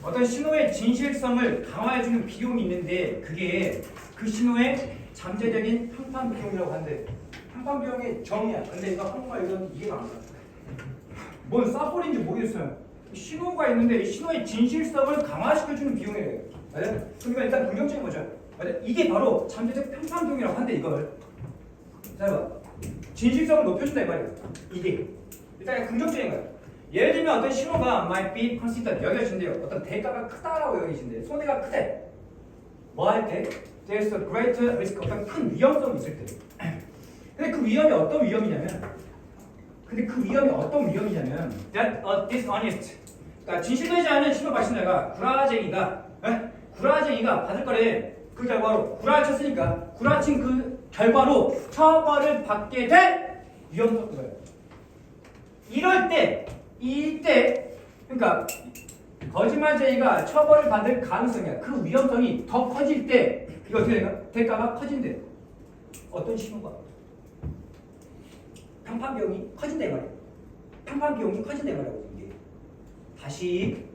어떤 신호의 진실성을 강화해주는 비용이 있는데 그게 그 신호의 잠재적인 평판 비용이라고 하는데 평판 비용의 정의야. 근데 이거 한국말 읽으면 이해가 안 가. 뭔 쌉소리인지 모르겠어요. 신호가 있는데 이 신호의 진실성을 강화시켜주는 비용이래요. 맞아요? 그러니까 일단 긍정적인 거죠. 맞아요? 이게 바로 잠재적 평판 비용이라고 하는데 이걸 자 봐. 진실성을 높여준다 이 말이에요. 이게 일단 긍정적인 거예요. 예를 들면 어떤 신호가 might be considered 여겨진대요. 어떤 대가가 크다라고 여겨진대요. 손해가 크대. 뭐 할 때? There's a great risk. 어떤 큰 위험성이 있을 때. 근데 그 위험이 어떤 위험이냐면 that a dishonest 그러니까 진실되지 않은 신호 발신자가 구라쟁이가 받을 거래. 그 결과로 구라를 쳤으니까 구라친 그 결과로 처벌을 받게 될 위험성인 거예요. 이때 그러니까 거짓말쟁이가 처벌을 받을 가능성이야. 그 위험성이 더 커질 때 이거 어떻게 될까? 대가가 커진대. 어떤 신호가? 평판 비용이 커진다 이 말이야. 평판 비용이 커진다 이 말이라고 이게. 다시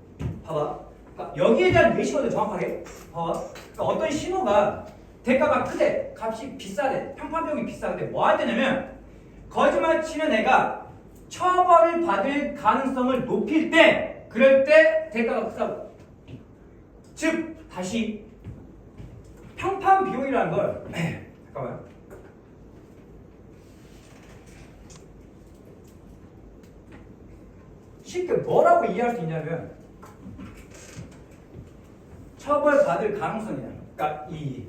봐봐. 그러니까 여기에 대한 예시거든 정확하게. 봐봐. 그러니까 어떤 신호가 대가가 크대, 값이 비싸대, 평판 비용이 비싸대. 뭐 할 때냐면 거짓말 치는 애가 처벌을 받을 가능성을 높일 때, 그럴 때 대가가 크다고. 즉 다시 평판 비용이라는 걸 잠깐만. 쉽게 뭐라고 이해할 수 있냐면 처벌받을 가능성이야. 그러니까 이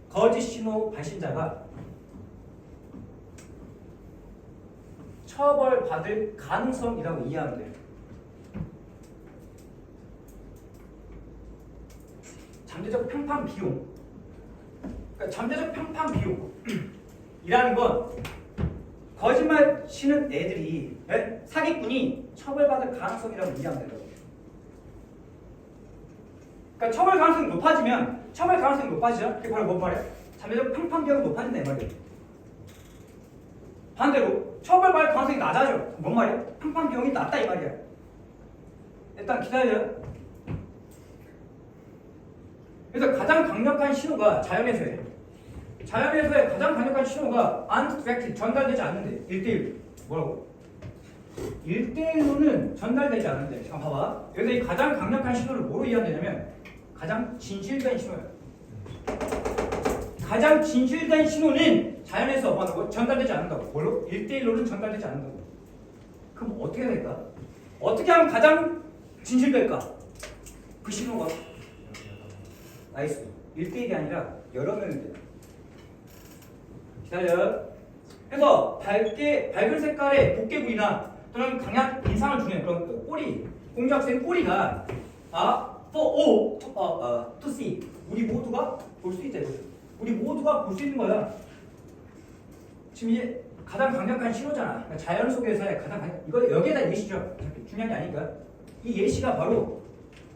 거짓 신호 발신자가 처벌받을 가능성이라고 이해하면 돼요. 잠재적 평판 비용. 그러니까 잠재적 평판 비용이라는 건 거짓말 치는 애들이 사기꾼이 처벌받을 가능성이라고 이해하면 돼요. 그러니까 처벌 가능성이 높아지죠. 그게 바로 뭔 말이야? 잠재적 평판 비용이 높아진다 이 말이에요. 반대로 처벌받을 가능성이 낮아져. 뭔 말이야? 평판 비용이 낮다 이 말이야. 일단 기다려요. 그래서 가장 강력한 신호가 자연에서의 가장 강력한 신호가 undirected 전달되지 않는데 1대1 뭐라고? 1대1로는 전달되지 않는데 잠깐 봐봐. 여기서 이 가장 강력한 신호를 뭐로 이해하냐면 가장 진실된 신호예요. 가장 진실된 신호는 자연에서 뭐라고? 전달되지 않는다고. 뭘로? 1대1로는 전달되지 않는다고. 그럼 어떻게 해야 될까? 어떻게 하면 가장 진실될까? 그 신호가 나이스. 1대1이 아니라 여러 명이 돼. 기다려. 그래서 밝은 색깔의 복개 부위나 또는 강한 인상을 주는 그런 꼬리, 공작생 꼬리가 for all to see. 우리 모두가 볼 수 있다. 우리 모두가 볼 수 있는 거야. 지금 이게 가장 강력한 신호잖아. 그러니까 자연 속에서의 가장 강력. 이거 여기에다 예시죠. 중요한 게 아니니까. 이 예시가 바로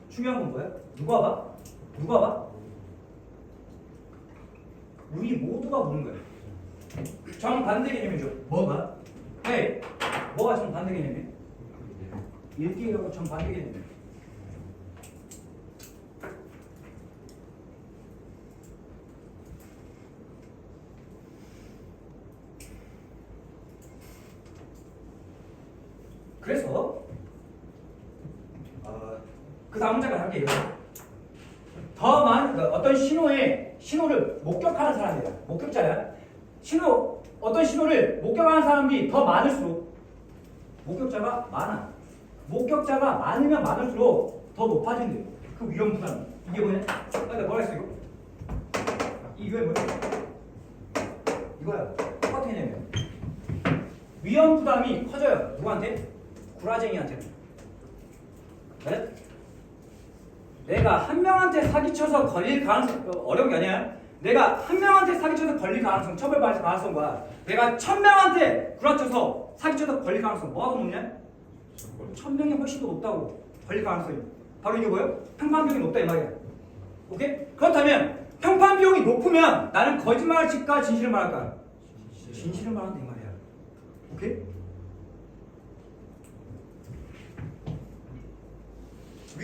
중요한 건 뭐야? 누가 봐? 우리 모두가 보는 거야. 정반대 개념이죠. 뭐가? 뭐가 정반대 개념이야? 1대1하고 정반대 개념이야. 그래서 그 다음 문제가 할게요. 더 많은 어떤 신호를 목격하는 사람이야. 목격자야. 어떤 신호를 목격하는 사람이 더 많을수록 목격자가 많으면 많을수록 더 높아진대요. 그 위험 부담이. 이게 뭐냐? 뭐라 했어 이거? 이게 뭐야? 이거야. 똑같은 개념이야. 위험 부담이 커져요. 누구한테? 구라쟁이한테. 네? 내가 한 명한테 사기쳐서 걸릴 가능성 어려운 게 아니야. 내가 한 명한테 사기쳐서 걸릴 가능성, 처벌받을 가능성과 내가 1000명한테 구라쳐서 사기쳐서 걸릴 가능성 뭐가 더 높냐? 1000명이 훨씬 더 높다고. 걸릴 가능성이. 바로 이게 뭐예요? 평판 비용이 높다 이 말이야. 오케이? 그렇다면 평판 비용이 높으면 나는 거짓말을 칠까 진실을 말할까? 진실을 말한다 이 말이야. 오케이?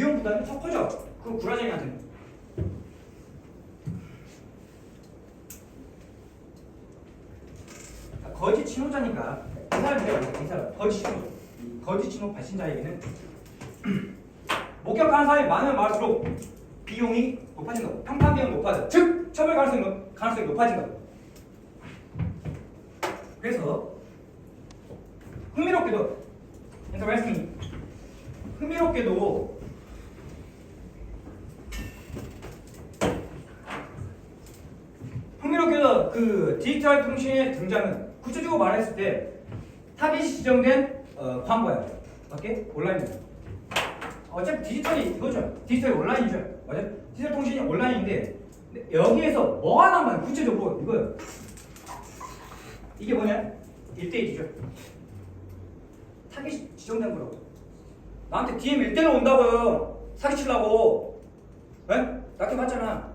위험 부담이 더 커져. 그 구라쟁이한테는. 거짓 신호자니까 이 사람이 이 사람 거짓 신호 발신자에게는 목격하는 사람이 많으면 많을수록 비용이 높아진다고. 평판 비용이 높아져. 즉 처벌 가능성이 높아진다고. 그래서 흥미롭게도 그 디지털 통신의 등장은 구체적으로 말했을 때 타깃이 지정된 광고야. 오케이? 온라인이야. 어차피 디지털이 이거죠. 디지털이 온라인이죠. 맞아? 디지털 통신이 온라인인데 여기에서 뭐가 남아요? 구체적으로 이거요. 이게 뭐냐? 1대1이죠. 타깃이 지정된 거라고. 나한테 DM 1대1로 온다고요. 사기치려고. 왜? 낙태 봤잖아.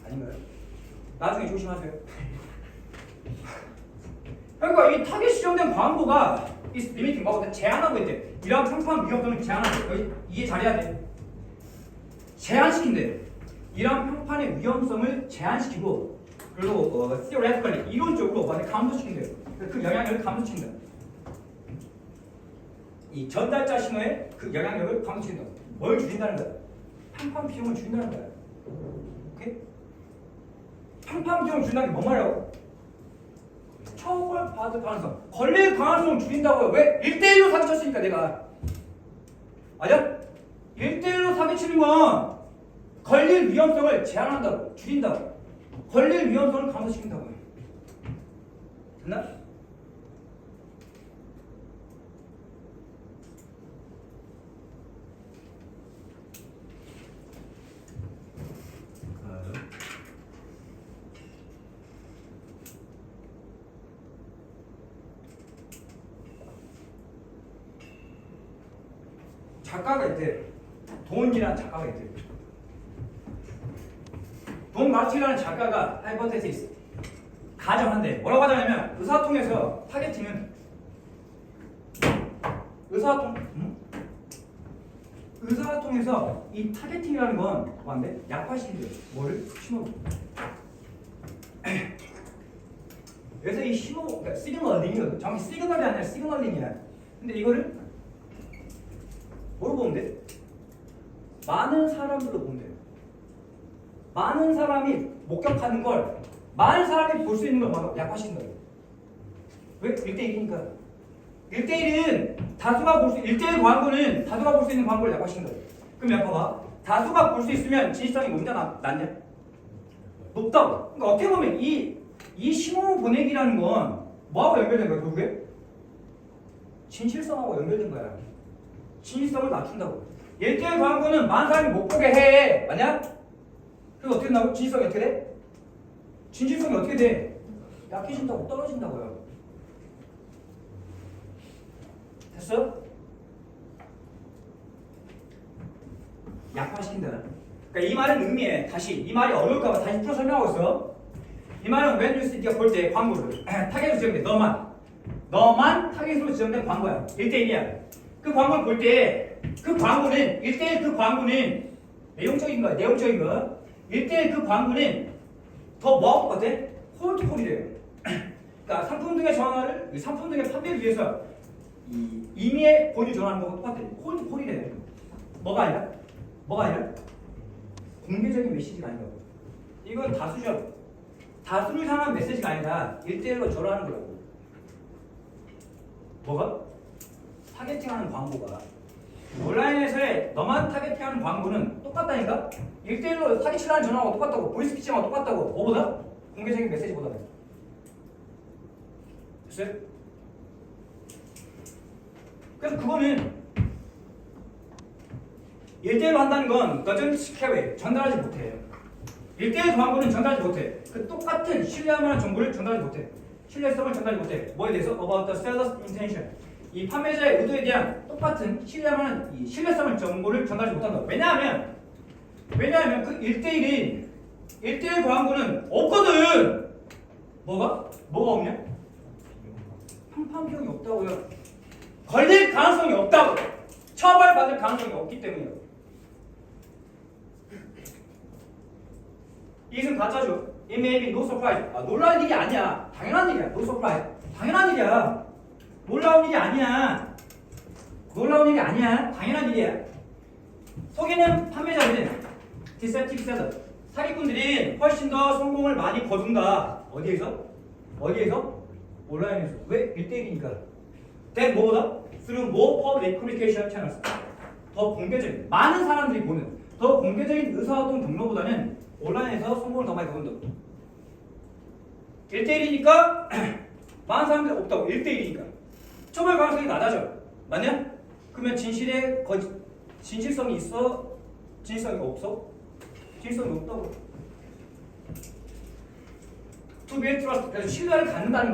아닌가요? 나중에 조심하세요. 그러니까 이 타겟 지정된 광고가 이 리미팅 뭐가 제한하고 있대. 이러한 평판 위험성을 제한하고 여기 이해 잘해야 돼. 제한시킨대. 이러한 평판의 위험성을 제한시키고 그리고 theoretically 이론적으로 감소시킨대요. 그 영향력을 감소시킨다. 이 전달자 신호의 그 영향력을 감소시킨다. 뭘 줄인다는 거야? 평판 비용을 줄인다는 거야. 오케이? 평판 비용을 줄인다는 게 뭔 말이라고? 처벌받을 가능성, 걸릴 가능성을 줄인다고요. 왜? 1대1로 사기쳤으니까 내가. 맞아? 1대1로 사기치는 건 걸릴 위험성을 제한한다고, 줄인다고. 걸릴 위험성을 감소시킨다고요. 됐나? 작가가 있대. 돈이라는 작가가 있대. 돈 마르티라는 작가가 하이포테시스 가정한대. 뭐라고 하자면 의사통에서 타겟팅은 의사통에서 이 타겟팅이라는 건 뭔데? 약화시킨대. 뭐를? 신호를. 그래서 이 신호, 그러니까 시그널링이거든. 정확히 시그널이 아니라 시그널링이야. 근데 이거를 뭐로 보면 돼? 많은 사람들로 보면 돼요. 많은 사람이 목격하는 걸 많은 사람이 볼 수 있는 걸 약화시킨다. 왜? 1대1이니까. 1대1은 다수가 볼 수 1대1 광고는 다수가 볼 수 있는 광고를 약화시킨다. 그럼 야 봐봐. 다수가 볼 수 있으면 진실성이 높냐 낮냐? 높다고. 그러니까 어떻게 보면 이 신호 보내기라는 건 뭐하고 연결된 거야? 결국에? 진실성하고 연결된 거야. 진실성을 낮춘다고. 1대1 광고는 많은 사람이 못 보게 해. 맞냐? 그래서 어떻게 된다고? 진실성이 어떻게 돼? 진실성이 어떻게 돼? 약해진다고, 떨어진다고요. 됐어? 약화시킨다. 그러니까 이 말은 의미해. 다시 이 말이 어려울까봐 다시 풀어 설명하고 있어. 이 말은 when you see 네가 볼 때 광고를 타겟으로 지정돼. 너만 타겟으로 지정된 광고야. 1대1이야. 그 광고를 볼 때 그 광고는 1대1 그 광고는 내용적인 거야. 1대1 그 광고는 더 뭐하고 똑같아? 콜드콜이래요. 그러니까 상품 등의 전화를 상품 등의 판매를 위해서 이 임의의 권유 전화하는 거하고 똑같아. 콜드콜이래요. 뭐가 아니라 공개적인 메시지가 아니라고. 이건 다수죠. 다수를 향한 메시지가 아니라 1대1로 전화하는 거라고. 뭐가? 타겟팅하는 광고가 온라인에서의 너만 타겟팅하는 광고는 똑같다니까? 1대1로 사기치라는 전화하고 똑같다고. 보이스피싱하고 똑같다고. 뭐보다? 공개적인 메시지보다. 됐어요? 그래서 그거는 1대1로 한다는 건 doesn't carry, 전달하지 못해. 1대1 광고는 전달하지 못해. 그 똑같은 신뢰할 만한 정보를 전달하지 못해. 신뢰성을 전달하지 못해. 뭐에 대해서? About the seller's intention. 이 판매자의 의도에 대한 똑같은 신뢰할 만한 이 신뢰성을 정보를 전달하지 못한다. 왜냐하면 그 1대1 광고는 없거든. 뭐가 없냐? 평판 비용이 없다고요. 걸릴 가능성이 없다고. 처벌받을 가능성이 없기 때문이에요. 이것은 가짜죠. It may be no surprise. 놀라운 일이 아니야. 당연한 일이야. No surprise. 당연한 일이야. 놀라운 일이 아니야. 놀라운 일이 아니야. 당연한 일이야. 속이는 판매자들은 deceptive seller. 사기꾼들이 훨씬 더 성공을 많이 거둔다. 어디에서? 온라인에서. 왜? 1대1이니까. That 뭐보다? Through more public communication channels. 더 공개적인, 많은 사람들이 보는 더 공개적인 의사소통 경로보다는 온라인에서 성공을 더 많이 거둔다. 1대1이니까 많은 사람들이 없다고. 1대1이니까 처벌 가능성이 낮아져. 맞냐? 그러면 진실성이 있어? 진실성이 없어? 진실성이 없다고. To build trust. 그래서 신뢰를 갖는다는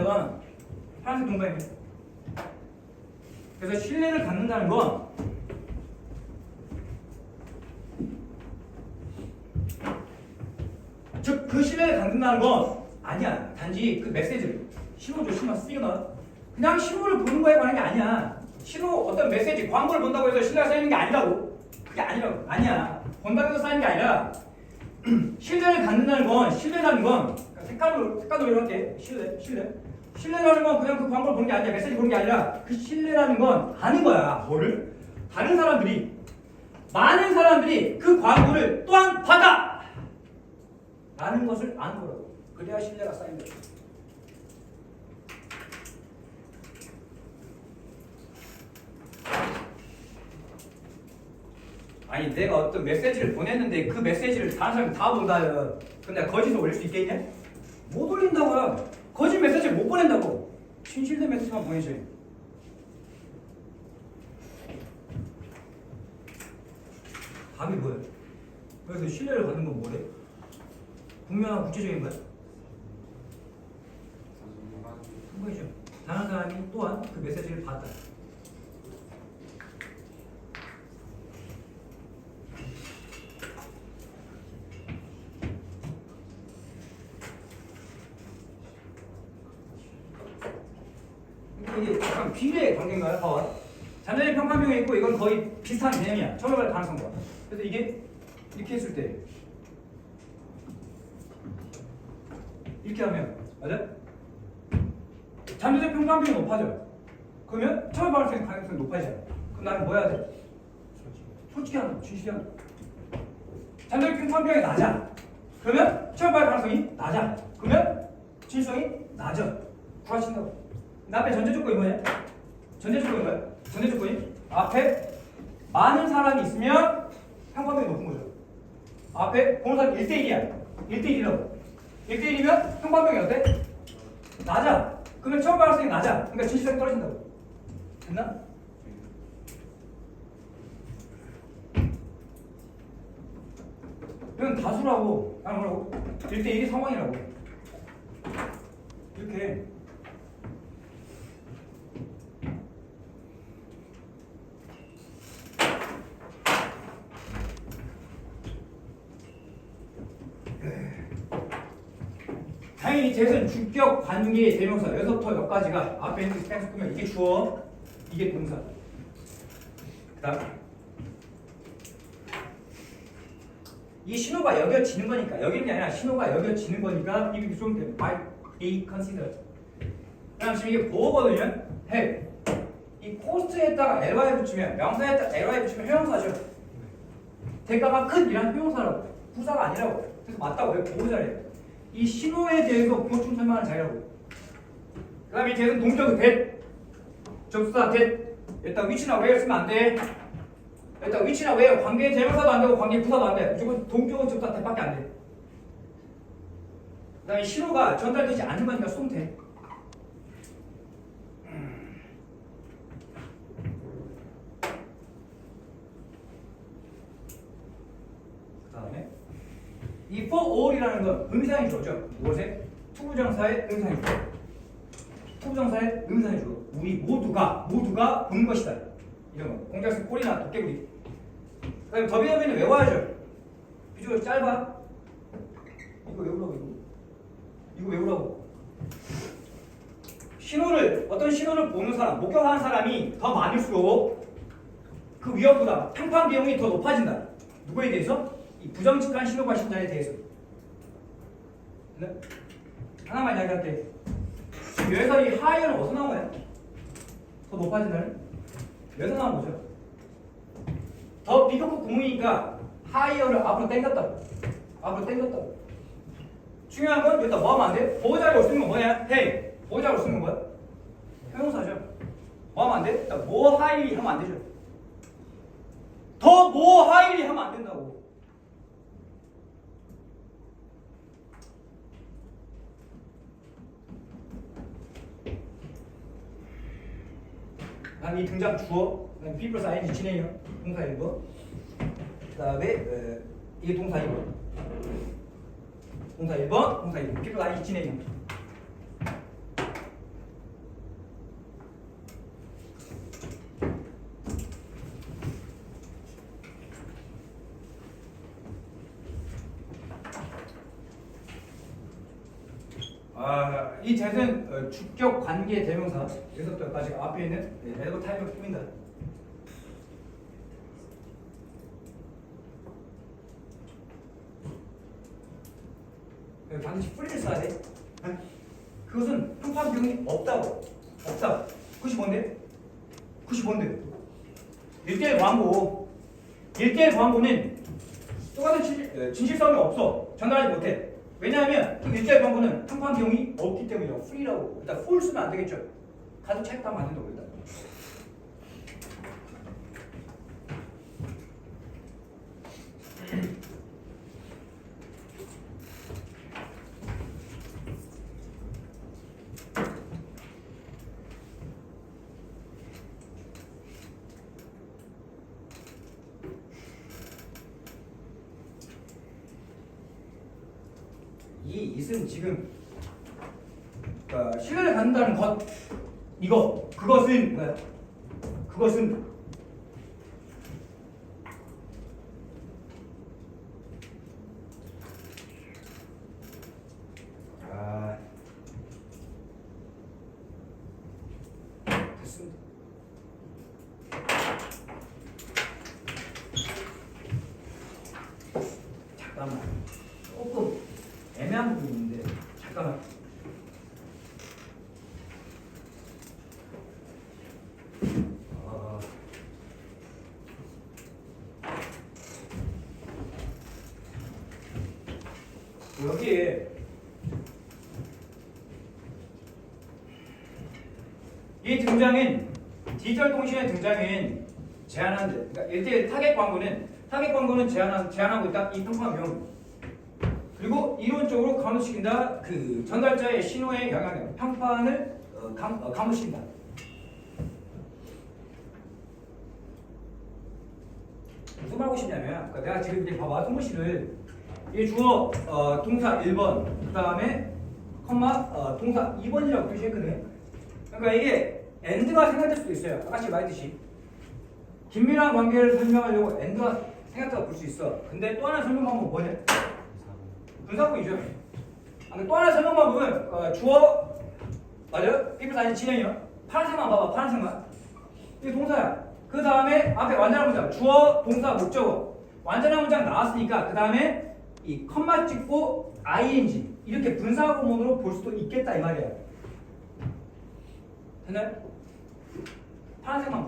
건 파란색 동그라미. 그래서 신뢰를 갖는다는 건 즉 그 신뢰를 갖는다는 건 아니야. 단지 그 메시지를 신호죠. 시그널. 그냥 신호를 보는 거에 관한 게 아니야. 신호 어떤 메시지 광고를 본다고 해서 신뢰가 쌓이는 게 아니라고. 그게 아니라고. 아니야. 본다고 해서 쌓이는 게 아니라 신뢰를 갖는다는 건 신뢰라는 건 색깔로 이렇게 신뢰라는 건 그냥 그 광고를 보는 게 아니라 메시지 보는 게 아니라 그 신뢰라는 건 아는 거야. 뭐를? 많은 사람들이 그 광고를 또한 받아! 라는 것을 아는 거라고. 그래야 신뢰가 쌓인다. 아니 내가 어떤 메시지를 보냈는데 그 메시지를 다른 사람이 다 본다요. 근데 내가 거짓을 올릴 수 있겠냐? 못 올린다고요. 거짓 메시지를 못 보낸다고. 진실된 메시지만 보내줘요. 답이 뭐예요? 그래서 신뢰를 받는 건 뭐래? 분명한 구체적인 거야? 한 번이죠. 다른 사람이 또한 그 메시지를 받았다. 이게 약간 비례의 관계인가요? 봐봐. 잔존의 평판병이 있고 이건 거의 비슷한 개념이야. 처벌할 가능성과. 그래서 이게 이렇게 했을 때 이렇게 하면 맞아? 잔존의 평판병이 높아져. 그러면 처벌할 가능성이 높아지잖아. 그럼 나는 뭐 해야 돼? 솔직히 하는 거, 진실히 하는 거. 잔존의 평판병이 낮아. 그러면 처벌할 가능성이 낮아. 그러면 진실성이 낮아. 구하신다고. 앞에 전제 조건이 뭐냐? 전제 조건이 뭐야? 전제 조건이 앞에 많은 사람이 있으면 평판병이 높은 거죠. 앞에 보는 사람이 1대1이야. 1대1이라고. 1대1이면 평판병이 어때? 낮아. 그러면 처음 발생이 낮아. 그러니까 진실성이 떨어진다고. 됐나? 이건 다수라고. 아니 뭐라고? 1대1이 상황이라고. 이렇게 당연히 셋은 주격 관계 대명사 여기서부터 여기까지가 앞에 있는 땡스 끄면 이게 주어, 이게 동사. 그다음 이 신호가 여겨지는 거니까 여기는 게 아니라 신호가 여겨지는 거니까 이게 좀 might be considered. 그다음 지금 이게 보호거든요. 해. 이 코스트에다가 ly 붙이면 명사에다가 ly 붙이면 형용사죠. 대가가 큰 이란 형용사라고. 부사가 아니라고. 그래서 맞다고 왜 보호자래? 이 신호에 대해서 보충 설명하는 자리라고. 그 다음에 이제는 동적 that 접수사 that 일단 위치나 where 쓰면 안 돼. 일단 위치나 where 관계 대명사도 안 되고 관계 부사도 안 돼. 무조건 동적 접수사 that밖에 안 돼. 그 다음에 신호가 전달되지 않는 거니까 쏘면 돼. 그 다음에 이 for all이라는 건 의미상의 주어죠. 무엇에? 투부정사의 의미상의 주어. 투부정사의 의미상의 주어. 우리 모두가 보는 것이다. 이런 거. 공작새 꼴이나 도깨구리. 그다음에 더비더비는 외워야죠. 비주얼 짧아. 이거 외우라고 이거 외우라고. 어떤 신호를 보는 사람, 목격하는 사람이 더 많을수록 그 위협보다 평판 비용이 더 높아진다. 누구에 대해서? 이 부정직한 신호가 신자에 대해서. 네? 하나만 이야기할게. 지금 여기서 이 하이어는 어디서 나온 거야? 더 높아진다는? 여기서 나온 거죠. 더 비교급 구문이니까 하이어를 앞으로 당겼다. 앞으로 당겼다. 중요한 건 여기다 뭐 하면 안 돼? 보호자를 쓰는 건 뭐냐? hey. 보호자로 쓰는 건 뭐야? 형용사죠. 뭐 하면 안 돼? 일단 뭐 하이리 하면 안 되죠. 더 뭐 하이리 하면 안 된다고. 다음 이 등장 주어, 그다음 B 플러스 ing 진행형 동사 1번. 그다음에 이게 동사 2번. 동사 1번, 동사 2번. B 플러스 ing 진행형. 이 대는 주격 관계 대명사 여기서부터 여기까지 앞에 있는 에버 타입을 꾸민다. 반드시 뿌리를 써야 돼. 그것은 평판 비용이 없다고. 없다. 그것이 뭔데? 그것이 뭔데? 1대1 광고. 1대1 광고는 똑같은 진실성이 없어. 전달하지 못해. 왜냐하면 그 1대1 광고는 평판 비용이 없기 때문이에요. 프리라고. 일단 풀 쓰면 안 되겠죠. 가족 책당 만든다고 일단. 이 it은 지금 신뢰를 갖는다는 것 이거 그것은 뭐야? 그것은 됐습니다. 잠깐만 조금 애매한 부분이 있는데 잠깐만. 여기에 이 등장인 디지털 통신의 등장인 제한하는 그러니까 1대1 타겟 광고는 제한하고 있다. 이 평판 비용. 그리고 이론적으로 감소시킨다. 그 전달자의 신호의 영향력, 평판을 감소시킨다. 무슨 말 하고 싶냐면, 그러니까 내가 지금 이제 봐봐, 송무씨를 이 주어 동사 1번, 그 다음에 컴마 동사 2번이라고 표시했거든. 그러니까 이게 엔드가 생각될 수도 있어요. 아까 말했듯이 긴밀한 관계를 설명하려고 엔드가 생각다고 볼 수 있어. 근데 또 하나 설명 방법은 뭐냐? 분사구이죠. 또 하나 설명 방법은 주어 맞아요? B 플러스 ing 진행이요. 파란색만 봐봐. 파란색만. 이게 동사야. 그 다음에 앞에 완전한 문장 주어 동사 목적어 완전한 문장 나왔으니까 그 다음에 이 컴마 찍고 ing 이렇게 분사 구문으로 볼 수도 있겠다 이 말이야. 됐나요? 파란색만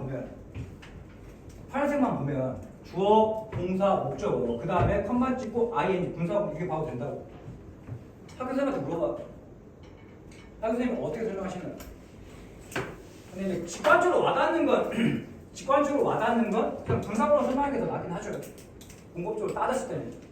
보면 주어 동사 목적어 그 다음에 컴마 찍고 ing 분사 구문 이렇게 봐도 된다고. 학교 선생님한테 물어봐. 학교 선생님 어떻게 설명하시나요? 근데 직관적으로 와닿는 건 그냥 분사구로 설명하는 게 더 낫긴 하죠. 공법적으로 따졌을 때는.